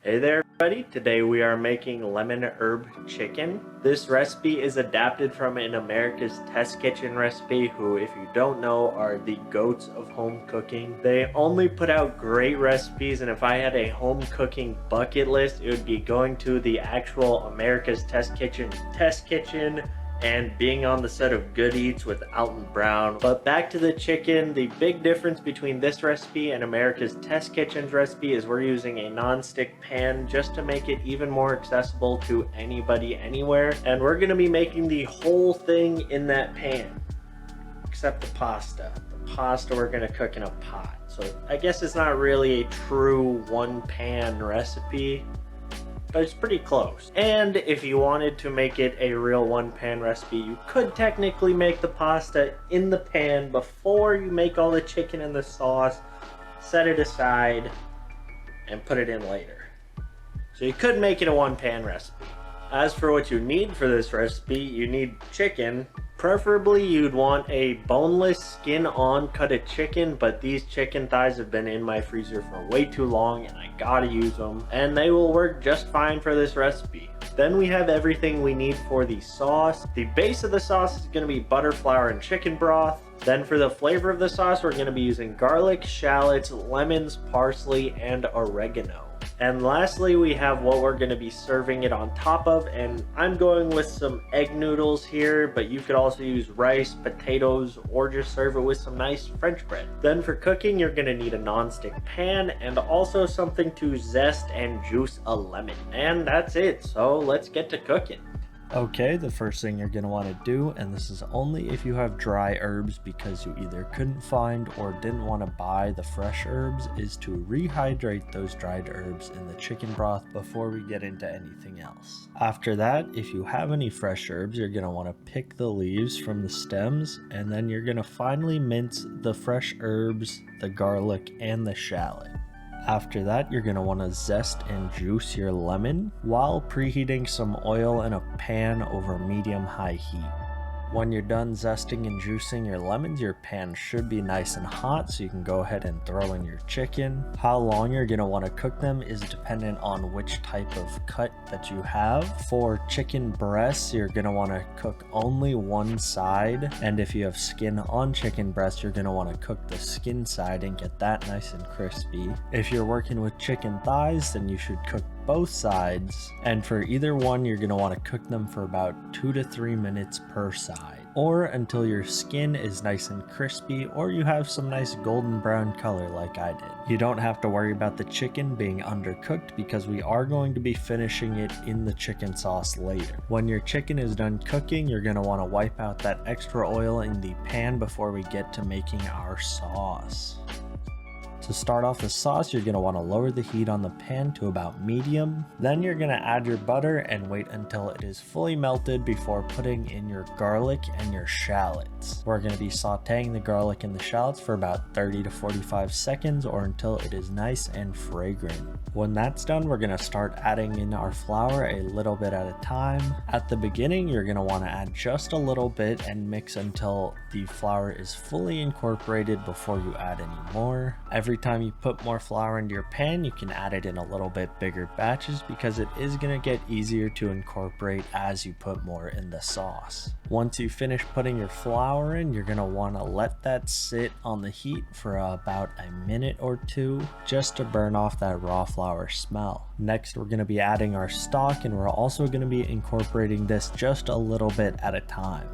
Hey there everybody, today we are making lemon herb chicken. This recipe is adapted from an America's Test Kitchen recipe who, if you don't know, are the goats of home cooking. They only put out great recipes, and if I had a home cooking bucket list, it would be going to the actual America's Test Kitchen and being on the set of Good Eats with Alton Brown. But back to the chicken, the big difference between this recipe and America's Test Kitchen's recipe is we're using a non-stick pan just to make it even more accessible to anybody anywhere. And we're gonna be making the whole thing in that pan, except the pasta. The pasta we're gonna cook in a pot. So I guess it's not really a true one pan recipe, but it's pretty close. And if you wanted to make it a real one pan recipe, you could technically make the pasta in the pan before you make all the chicken and the sauce, set it aside, and put it in later. So you could make it a one pan recipe. As for what you need for this recipe, you need chicken. Preferably you'd want a boneless, skin on cutted chicken, but these chicken thighs have been in my freezer for way too long and I gotta use them, and they will work just fine for this recipe. Then we have everything we need for the sauce. The base of the sauce is gonna be butter, flour, and chicken broth. Then for the flavor of the sauce, we're gonna be using garlic, shallots, lemons, parsley, and oregano. And lastly, we have what we're going to be serving it on top of, and I'm going with some egg noodles here, but you could also use rice, potatoes, or just serve it with some nice French bread. Then for cooking, you're going to need a non-stick pan and also something to zest and juice a lemon. And that's it, so let's get to cooking. Okay, the first thing you're going to want to do, and this is only if you have dry herbs because you either couldn't find or didn't want to buy the fresh herbs, is to rehydrate those dried herbs in the chicken broth before we get into anything else. After that, if you have any fresh herbs, you're going to want to pick the leaves from the stems, and then you're going to finely mince the fresh herbs, the garlic, and the shallot. After that, you're going to want to zest and juice your lemon while preheating some oil in a pan over medium-high heat. When you're done zesting and juicing your lemons, your pan should be nice and hot, so you can go ahead and throw in your chicken. How long you're going to want to cook them is dependent on which type of cut that you have. For chicken breasts, you're going to want to cook only one side, and if you have skin on chicken breasts, you're going to want to cook the skin side and get that nice and crispy. If you're working with chicken thighs, then you should cook both sides, and for either one you're going to want to cook them for about 2 to 3 minutes per side, or until your skin is nice and crispy or you have some nice golden brown color like I did. You don't have to worry about the chicken being undercooked because we are going to be finishing it in the chicken sauce later. When your chicken is done cooking, you're going to want to wipe out that extra oil in the pan before we get to making our sauce. To start off the sauce, you're going to want to lower the heat on the pan to about medium. Then you're going to add your butter and wait until it is fully melted before putting in your garlic and your shallots. We're going to be sauteing the garlic and the shallots for about 30 to 45 seconds or until it is nice and fragrant. When that's done, we're going to start adding in our flour a little bit at a time. At the beginning, you're going to want to add just a little bit and mix until the flour is fully incorporated before you add any more. Every time you put more flour into your pan, you can add it in a little bit bigger batches because it is going to get easier to incorporate as you put more in the sauce. Once you finish putting your flour in, you're going to want to let that sit on the heat for about a minute or two just to burn off that raw flour smell. Next, we're going to be adding our stock, and we're also going to be incorporating this just a little bit at a time.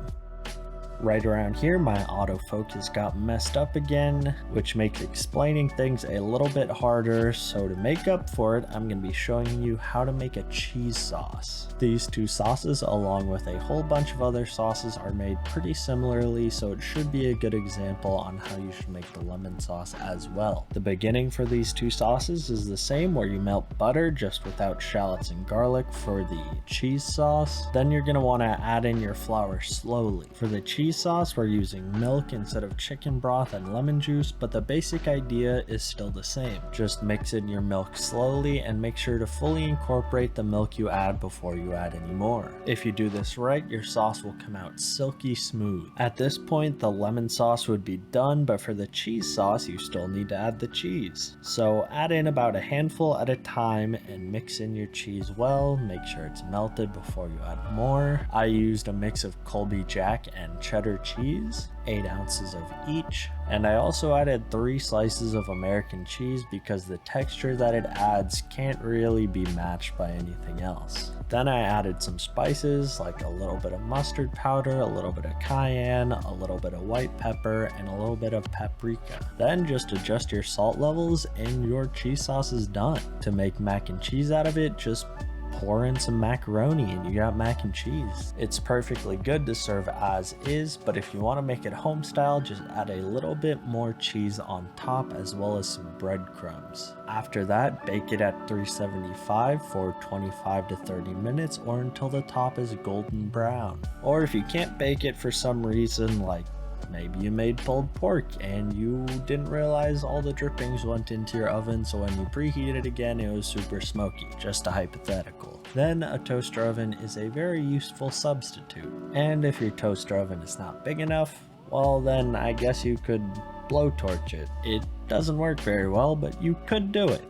Right around here, my autofocus got messed up again, which makes explaining things a little bit harder, so to make up for it, I'm going to be showing you how to make a cheese sauce. These two sauces, along with a whole bunch of other sauces, are made pretty similarly, so it should be a good example on how you should make the lemon sauce as well. The beginning for these two sauces is the same, where you melt butter just without shallots and garlic for the cheese sauce. Then you're going to want to add in your flour slowly. For the cheese cheese sauce, we're using milk instead of chicken broth and lemon juice, but the basic idea is still the same. Just mix in your milk slowly and make sure to fully incorporate the milk you add before you add any more. If you do this right, your sauce will come out silky smooth. At this point, the lemon sauce would be done, but for the cheese sauce, you still need to add the cheese. So add in about a handful at a time and mix in your cheese well. Make sure it's melted before you add more. I used a mix of Colby Jack and cheddar cheese, 8 ounces of each, and I also added 3 slices of American cheese because the texture that it adds can't really be matched by anything else. Then I added some spices like a little bit of mustard powder, a little bit of cayenne, a little bit of white pepper, and a little bit of paprika. Then just adjust your salt levels and your cheese sauce is done. To make mac and cheese out of it, just pour in some macaroni and you got mac and cheese. It's perfectly good to serve as is, but if you want to make it home style, just add a little bit more cheese on top as well as some breadcrumbs. After that, bake it at 375 for 25 to 30 minutes or until the top is golden brown. Or if you can't bake it for some reason, like maybe you made pulled pork and you didn't realize all the drippings went into your oven, so when you preheat it again, it was super smoky. Just a hypothetical. Then a toaster oven is a very useful substitute. And if your toaster oven is not big enough, well then I guess you could blowtorch it. It doesn't work very well, but you could do it.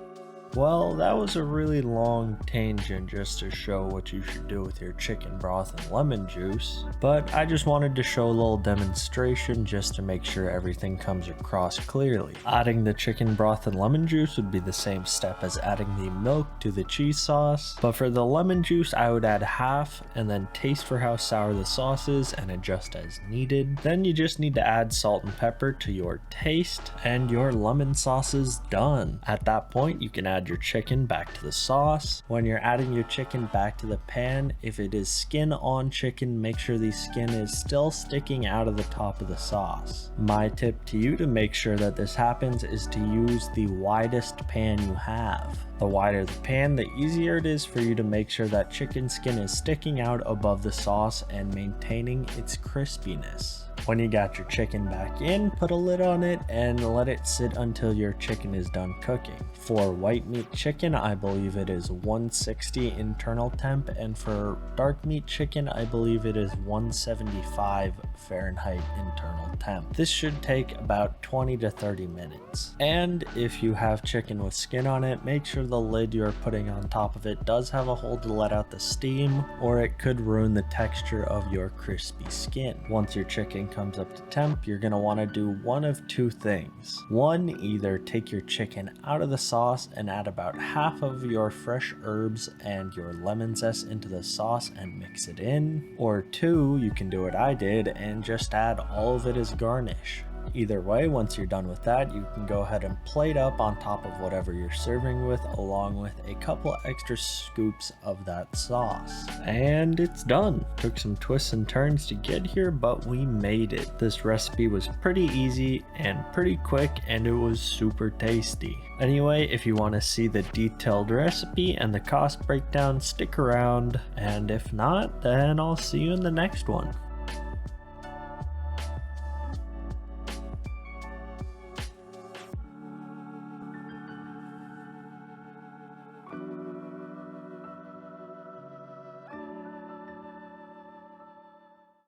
Well, that was a really long tangent just to show what you should do with your chicken broth and lemon juice, but I just wanted to show a little demonstration just to make sure everything comes across clearly. Adding the chicken broth and lemon juice would be the same step as adding the milk to the cheese sauce, but for the lemon juice I would add half and then taste for how sour the sauce is and adjust as needed. Then you just need to add salt and pepper to your taste and your lemon sauce is done. At that point you can add your chicken back to the sauce. When you're adding your chicken back to the pan, if it is skin on chicken, make sure the skin is still sticking out of the top of the sauce. My tip to you to make sure that this happens is to use the widest pan you have. The wider the pan, the easier it is for you to make sure that chicken skin is sticking out above the sauce and maintaining its crispiness. When you got your chicken back in, put a lid on it and let it sit until your chicken is done cooking. For white meat chicken, I believe it is 160 internal temp, and for dark meat chicken, I believe it is 175 Fahrenheit internal temp. This should take about 20 to 30 minutes. And if you have chicken with skin on it, make sure the lid you're putting on top of it does have a hole to let out the steam, or it could ruin the texture of your crispy skin. Once your chicken comes up to temp, you're going to want to do one of two things. One, either take your chicken out of the sauce and add about half of your fresh herbs and your lemon zest into the sauce and mix it in. Or two, you can do what I did and just add all of it as garnish. Either way, once you're done with that, you can go ahead and plate up on top of whatever you're serving with, along with a couple extra scoops of that sauce. And it's done. Took some twists and turns to get here, but we made it. This recipe was pretty easy and pretty quick, and it was super tasty. Anyway, if you want to see the detailed recipe and the cost breakdown, stick around, and if not, then I'll see you in the next one.